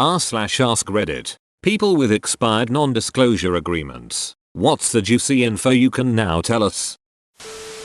r/AskReddit. People with expired non-disclosure agreements. What's the juicy info you can now tell us?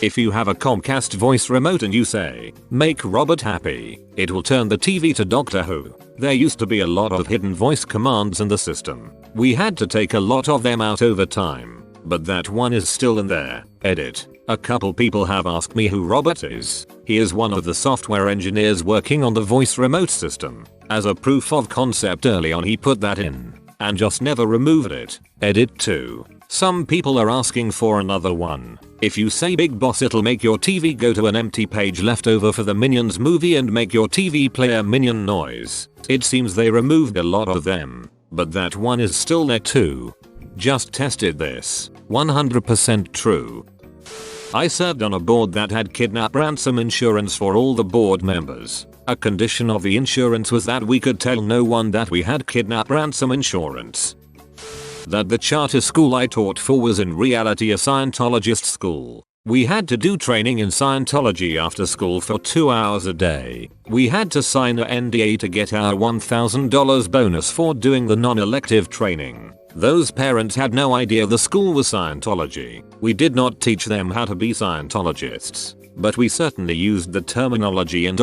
If you have a Comcast voice remote and you say, "Make Robert happy," it will turn the TV to Doctor Who. There used to be a lot of hidden voice commands in the system. We had to take a lot of them out over time. But that one is still in there. Edit. A couple people have asked me who Robert is. He is one of the software engineers working on the voice remote system. As a proof of concept early on he put that in. And just never removed it. Edit 2. Some people are asking for another one. If you say Big Boss it'll make your TV go to an empty page left over for the Minions movie and make your TV play a minion noise. It seems they removed a lot of them. But that one is still there too. Just tested this. 100% true. I served on a board that had kidnap ransom insurance for all the board members. A condition of the insurance was that we could tell no one that we had kidnap ransom insurance. That the charter school I taught for was in reality a Scientologist school. We had to do training in Scientology after school for 2 hours a day. We had to sign a NDA to get our $1,000 bonus for doing the non-elective training. Those parents had no idea the school was Scientology. We did not teach them how to be Scientologists. But we certainly used the terminology and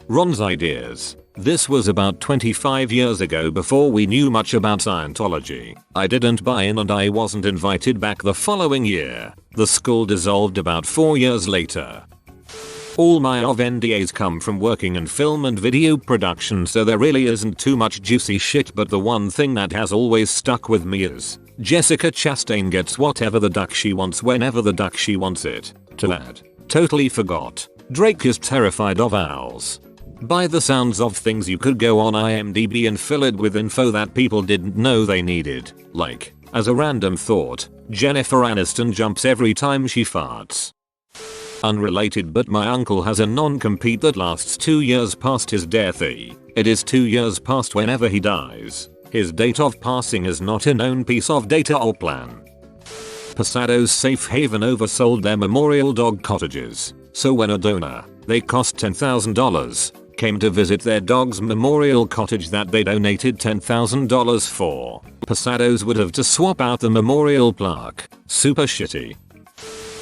Ron's ideas. This was about 25 years ago before we knew much about Scientology. I didn't buy in and I wasn't invited back the following year. The school dissolved about 4 years later. All my NDAs come from working in film and video production, so there really isn't too much juicy shit, but the one thing that has always stuck with me is Jessica Chastain gets whatever the duck she wants whenever the duck she wants it. To add, totally forgot. Drake is terrified of owls. By the sounds of things you could go on IMDb and fill it with info that people didn't know they needed. Like, as a random thought, Jennifer Aniston jumps every time she farts. Unrelated, but my uncle has a non-compete that lasts 2 years past his death. It is 2 years past whenever he dies. His date of passing is not a known piece of data or plan. Posado's Safe Haven oversold their memorial dog cottages. So when a donor, they cost $10,000, came to visit their dog's memorial cottage that they donated $10,000 for, Posado's would have to swap out the memorial plaque. Super shitty.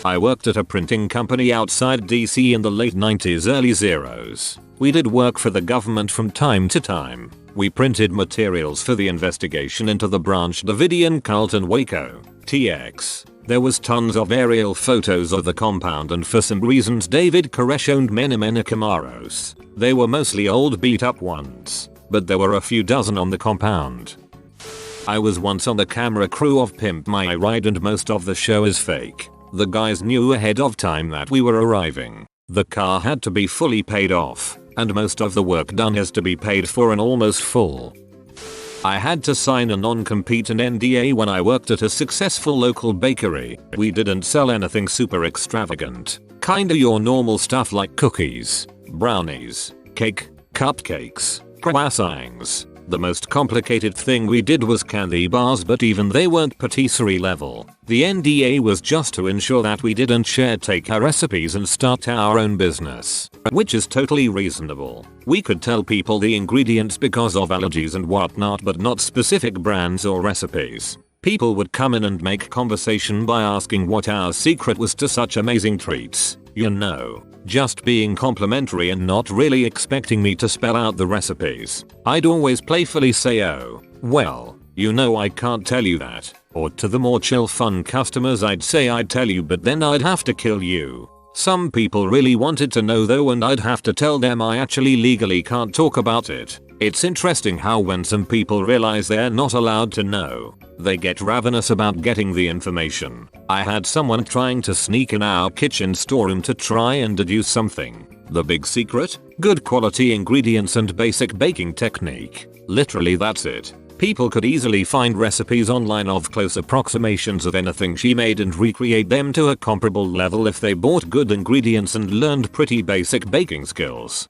I worked at a printing company outside DC in the late 90s, early zeros. We did work for the government from time to time. We printed materials for the investigation into the Branch Davidian cult in Waco, TX. There was tons of aerial photos of the compound, and for some reasons David Koresh owned many Camaros. They were mostly old beat up ones, but there were a few dozen on the compound. I was once on the camera crew of Pimp My Ride and most of the show is fake. The guys knew ahead of time that we were arriving. The car had to be fully paid off, and most of the work done has to be paid for and almost full. I had to sign a non-compete and NDA when I worked at a successful local bakery. We didn't sell anything super extravagant. Kinda your normal stuff like cookies, brownies, cake, cupcakes, croissants. The most complicated thing we did was candy bars, but even they weren't patisserie level. The NDA was just to ensure that we didn't share take-home recipes and start our own business. Which is totally reasonable. We could tell people the ingredients because of allergies and whatnot, but not specific brands or recipes. People would come in and make conversation by asking what our secret was to such amazing treats. You know, just being complimentary and not really expecting me to spell out the recipes. I'd always playfully say, "Oh, well, you know I can't tell you that." Or to the more chill fun customers I'd say I'd tell you, but then I'd have to kill you. Some people really wanted to know though, and I'd have to tell them I actually legally can't talk about it. It's interesting how when some people realize they're not allowed to know, they get ravenous about getting the information. I had someone trying to sneak in our kitchen storeroom to try and deduce something. The big secret? Good quality ingredients and basic baking technique. Literally that's it. People could easily find recipes online of close approximations of anything she made and recreate them to a comparable level if they bought good ingredients and learned pretty basic baking skills.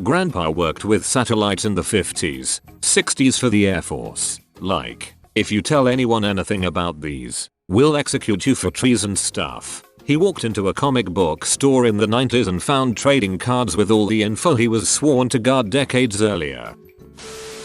Grandpa worked with satellites in the 50s, 60s for the Air Force. Like, if you tell anyone anything about these, we'll execute you for treason stuff. He walked into a comic book store in the 90s and found trading cards with all the info he was sworn to guard decades earlier.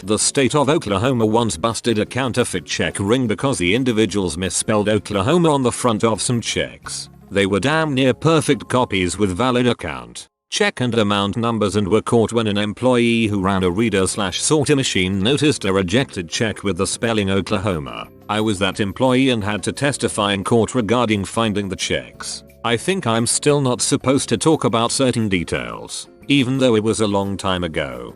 The state of Oklahoma once busted a counterfeit check ring because the individuals misspelled Oklahoma on the front of some checks. They were damn near perfect copies with valid account, check and amount numbers, and were caught when an employee who ran a reader/sorter machine noticed a rejected check with the spelling Oklahoma. I was that employee and had to testify in court regarding finding the checks. I think I'm still not supposed to talk about certain details, even though it was a long time ago.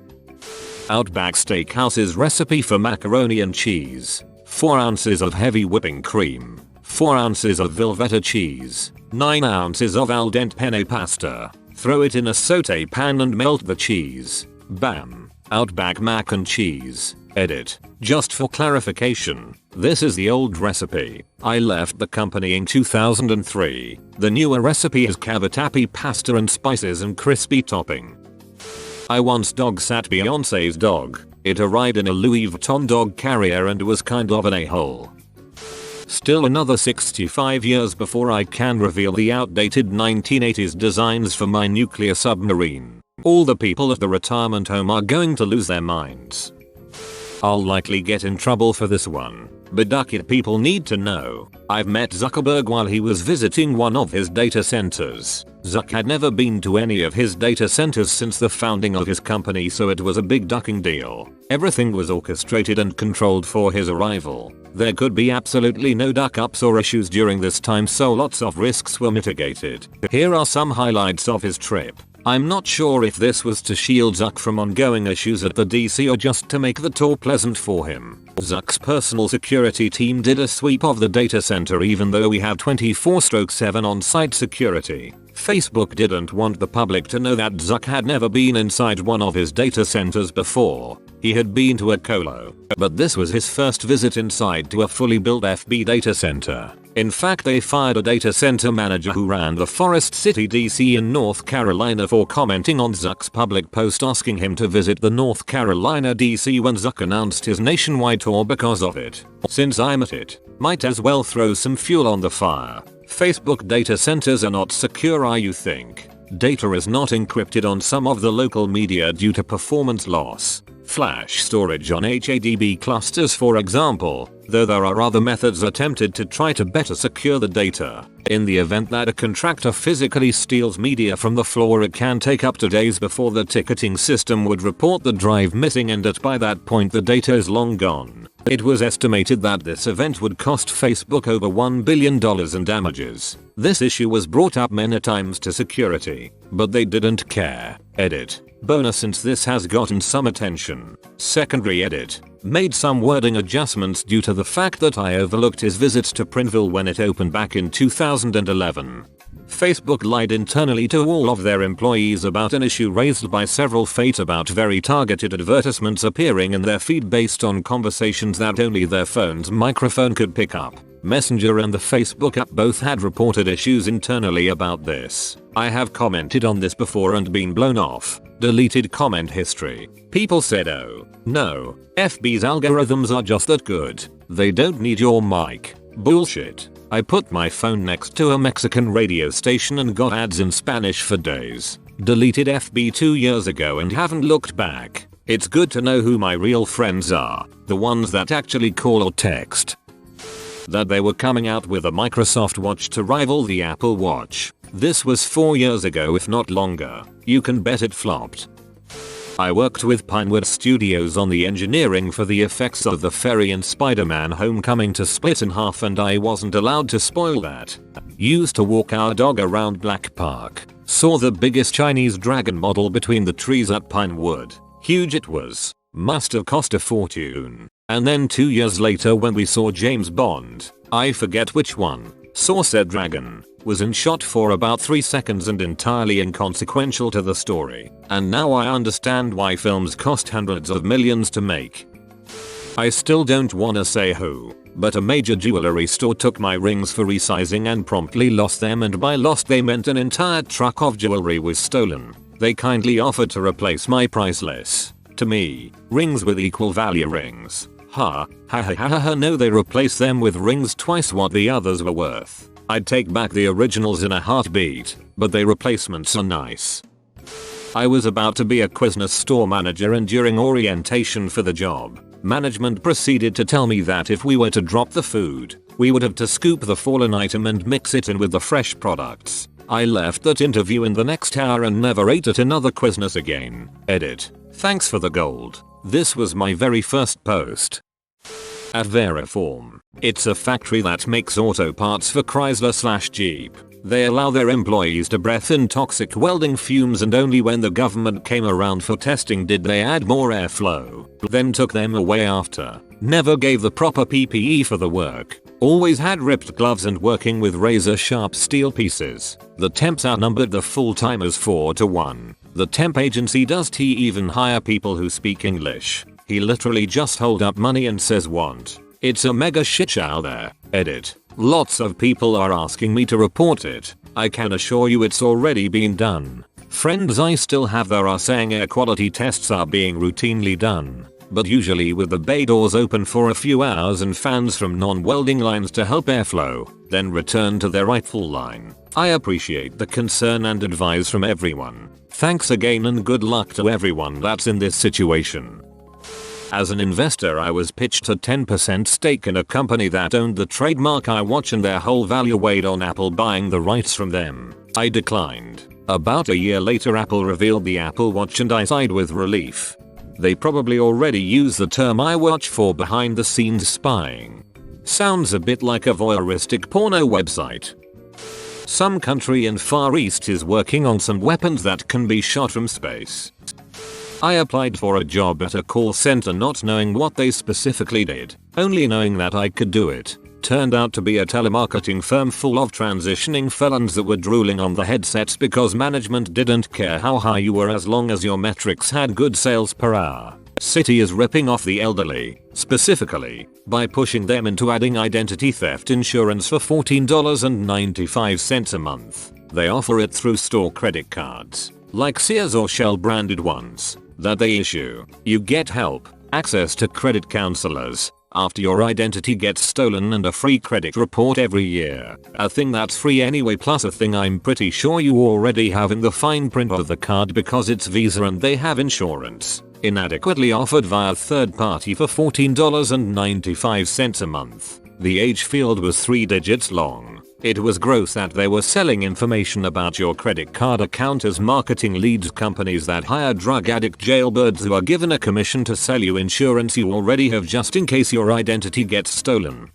Outback Steakhouse's recipe for macaroni and cheese: 4 ounces of heavy whipping cream, 4 ounces of Velveeta cheese, 9 ounces of al dente penne pasta. Throw it in a saute pan and melt the cheese. Bam. Outback mac and cheese. Edit. Just for clarification, this is the old recipe. I left the company in 2003. The newer recipe is cavatappi pasta and spices and crispy topping. I once dog sat Beyonce's dog. It arrived in a Louis Vuitton dog carrier and was kind of an a-hole. Still another 65 years before I can reveal the outdated 1980s designs for my nuclear submarine. All the people at the retirement home are going to lose their minds. I'll likely get in trouble for this one, but duck it, people need to know. I've met Zuckerberg while he was visiting one of his data centers. Zuck had never been to any of his data centers since the founding of his company, so it was a big ducking deal. Everything was orchestrated and controlled for his arrival. There could be absolutely no duck-ups or issues during this time, so lots of risks were mitigated. Here are some highlights of his trip. I'm not sure if this was to shield Zuck from ongoing issues at the DC or just to make the tour pleasant for him. Zuck's personal security team did a sweep of the data center even though we have 24/7 on-site security. Facebook didn't want the public to know that Zuck had never been inside one of his data centers before. He had been to a colo, but this was his first visit inside to a fully built FB data center. In fact, they fired a data center manager who ran the Forest City DC in North Carolina for commenting on Zuck's public post asking him to visit the North Carolina DC when Zuck announced his nationwide tour because of it. Since I'm at it, might as well throw some fuel on the fire. Facebook data centers are not secure, you think. Data is not encrypted on some of the local media due to performance loss. Flash storage on HADB clusters, for example, though there are other methods attempted to try to better secure the data. In the event that a contractor physically steals media from the floor, it can take up to days before the ticketing system would report the drive missing, and by that point the data is long gone. It was estimated that this event would cost Facebook over $1 billion in damages. This issue was brought up many times to security, but they didn't care. Edit. Bonus, since this has gotten some attention. Secondary edit. Made some wording adjustments due to the fact that I overlooked his visits to Prineville when it opened back in 2011. Facebook lied internally to all of their employees about an issue raised by several fates about very targeted advertisements appearing in their feed based on conversations that only their phone's microphone could pick up. Messenger and the Facebook app both had reported issues internally about this. I have commented on this before and been blown off. Deleted comment history. People said, oh, no, FB's algorithms are just that good. They don't need your mic. Bullshit. I put my phone next to a Mexican radio station and got ads in Spanish for days. Deleted FB 2 years ago and haven't looked back. It's good to know who my real friends are, the ones that actually call or text. That they were coming out with a Microsoft Watch to rival the Apple Watch. This was 4 years ago, if not longer. You can bet it flopped. I worked with Pinewood Studios on the engineering for the effects of the ferry in Spider-Man Homecoming to split in half, and I wasn't allowed to spoil that. Used to walk our dog around Black Park. Saw the biggest Chinese dragon model between the trees at Pinewood. Huge it was. Must have cost a fortune. And then 2 years later when we saw James Bond, I forget which one, saw said dragon, was in shot for about 3 seconds and entirely inconsequential to the story. And now I understand why films cost hundreds of millions to make. I still don't wanna say who, but a major jewelry store took my rings for resizing and promptly lost them, and by lost they meant an entire truck of jewelry was stolen. They kindly offered to replace my priceless, to me, rings with equal value rings. Ha ha ha ha ha, no, they replaced them with rings twice what the others were worth. I'd take back the originals in a heartbeat, but they replacements are nice. I was about to be a Quiznos store manager, and during orientation for the job, management proceeded to tell me that if we were to drop the food, we would have to scoop the fallen item and mix it in with the fresh products. I left that interview in the next hour and never ate at another Quiznos again. Edit. Thanks for the gold. This was my very first post. At Veriform. It's a factory that makes auto parts for Chrysler/Jeep. They allow their employees to breathe in toxic welding fumes, and only when the government came around for testing did they add more airflow. Then took them away after. Never gave the proper PPE for the work. Always had ripped gloves and working with razor sharp steel pieces. The temps outnumbered the full-timers 4 to 1. The temp agency doesn't even hire people who speak English. He literally just hold up money and says want. It's a mega shit show there. Edit. Lots of people are asking me to report it. I can assure you it's already been done. Friends I still have there are saying air quality tests are being routinely done, but usually with the bay doors open for a few hours and fans from non-welding lines to help airflow, then return to their rightful line. I appreciate the concern and advice from everyone. Thanks again and good luck to everyone that's in this situation. As an investor, I was pitched a 10% stake in a company that owned the trademark iWatch, and their whole value weighed on Apple buying the rights from them. I declined. About a year later, Apple revealed the Apple Watch and I sighed with relief. They probably already use the term iWatch for behind the scenes spying. Sounds a bit like a voyeuristic porno website. Some country in Far East is working on some weapons that can be shot from space. I applied for a job at a call center not knowing what they specifically did, only knowing that I could do it. Turned out to be a telemarketing firm full of transitioning felons that were drooling on the headsets because management didn't care how high you were as long as your metrics had good sales per hour. Citi is ripping off the elderly, specifically, by pushing them into adding identity theft insurance for $14.95 a month. They offer it through store credit cards, like Sears or Shell branded ones, that they issue. You get help, access to credit counselors, after your identity gets stolen, and a free credit report every year. A thing that's free anyway, plus a thing I'm pretty sure you already have in the fine print of the card because it's Visa and they have insurance. Inadequately offered via third party for $14.95 a month. The age field was 3 digits long. It was gross that they were selling information about your credit card account as marketing leads, companies that hire drug addict jailbirds who are given a commission to sell you insurance you already have just in case your identity gets stolen.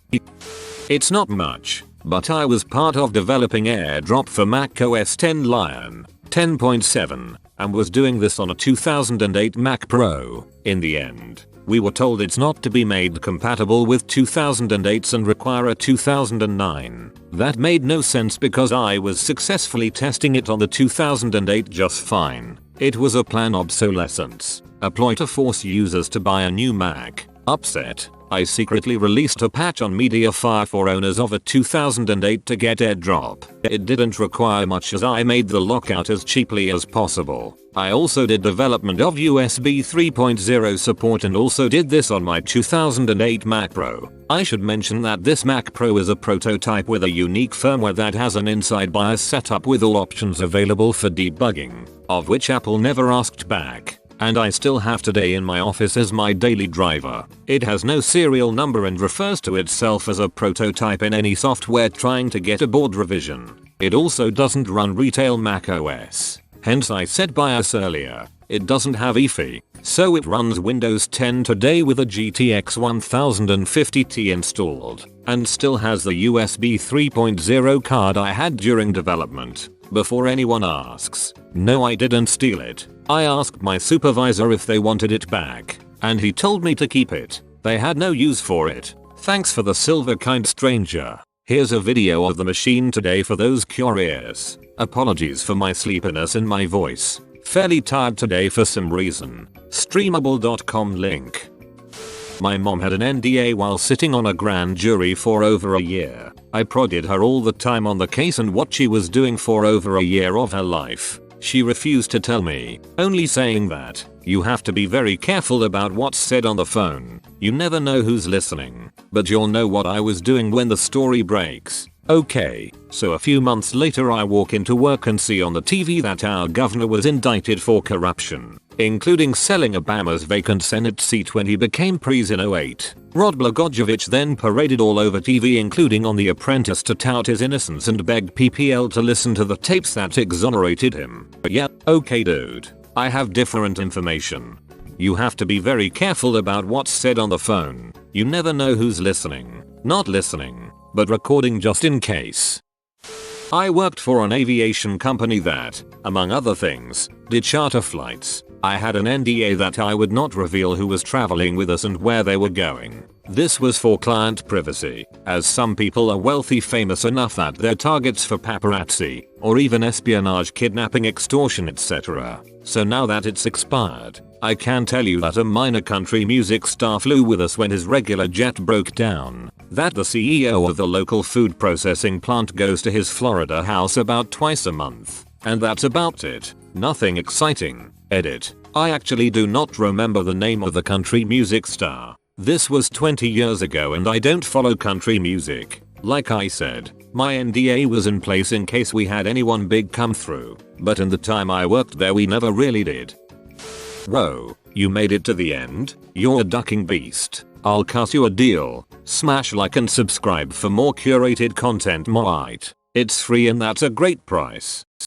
It's not much, but I was part of developing AirDrop for Mac OS X Lion 10.7 and was doing this on a 2008 Mac Pro. In the end, we were told it's not to be made compatible with 2008s and require a 2009. That made no sense because I was successfully testing it on the 2008 just fine. It was a planned obsolescence, a ploy to force users to buy a new Mac. Upset, I secretly released a patch on MediaFire for owners of a 2008 to get AirDrop. It didn't require much as I made the lockout as cheaply as possible. I also did development of USB 3.0 support and also did this on my 2008 Mac Pro. I should mention that this Mac Pro is a prototype with a unique firmware that has an inside BIOS setup with all options available for debugging, of which Apple never asked back, and I still have today in my office as my daily driver. It has no serial number and refers to itself as a prototype in any software trying to get a board revision. It also doesn't run retail Mac OS. Hence I said BIOS earlier. It doesn't have EFI, so it runs Windows 10 today with a GTX 1050 installed, and still has the USB 3.0 card I had during development. Before anyone asks, no, I didn't steal it. I asked my supervisor if they wanted it back, and he told me to keep it. They had no use for it. Thanks for the silver, kind stranger. Here's a video of the machine today for those curious. Apologies for my sleepiness and my voice. Fairly tired today for some reason. Streamable.com link. My mom had an NDA while sitting on a grand jury for over a year. I prodded her all the time on the case and what she was doing for over a year of her life. She refused to tell me, only saying that, you have to be very careful about what's said on the phone. You never know who's listening. But you'll know what I was doing when the story breaks. Okay, so a few months later I walk into work and see on the TV that our governor was indicted for corruption, including selling Obama's vacant Senate seat when he became president in 08. Rod Blagojevich then paraded all over TV, including on The Apprentice, to tout his innocence and begged PPL to listen to the tapes that exonerated him. Yeah, okay dude, I have different information. You have to be very careful about what's said on the phone. You never know who's listening. Not listening, but recording just in case. I worked for an aviation company that, among other things, did charter flights. I had an NDA that I would not reveal who was traveling with us and where they were going. This was for client privacy, as some people are wealthy, famous enough that they're targets for paparazzi, or even espionage, kidnapping, extortion, etc. So now that it's expired, I can tell you that a minor country music star flew with us when his regular jet broke down, that the CEO of the local food processing plant goes to his Florida house about twice a month, and that's about it. Nothing exciting. Edit. I actually do not remember the name of the country music star. This was 20 years ago and I don't follow country music. Like I said, my NDA was in place in case we had anyone big come through, but in the time I worked there we never really did. Whoa, you made it to the end? You're a ducking beast. I'll cut you a deal. Smash like and subscribe for more curated content. It's free and that's a great price.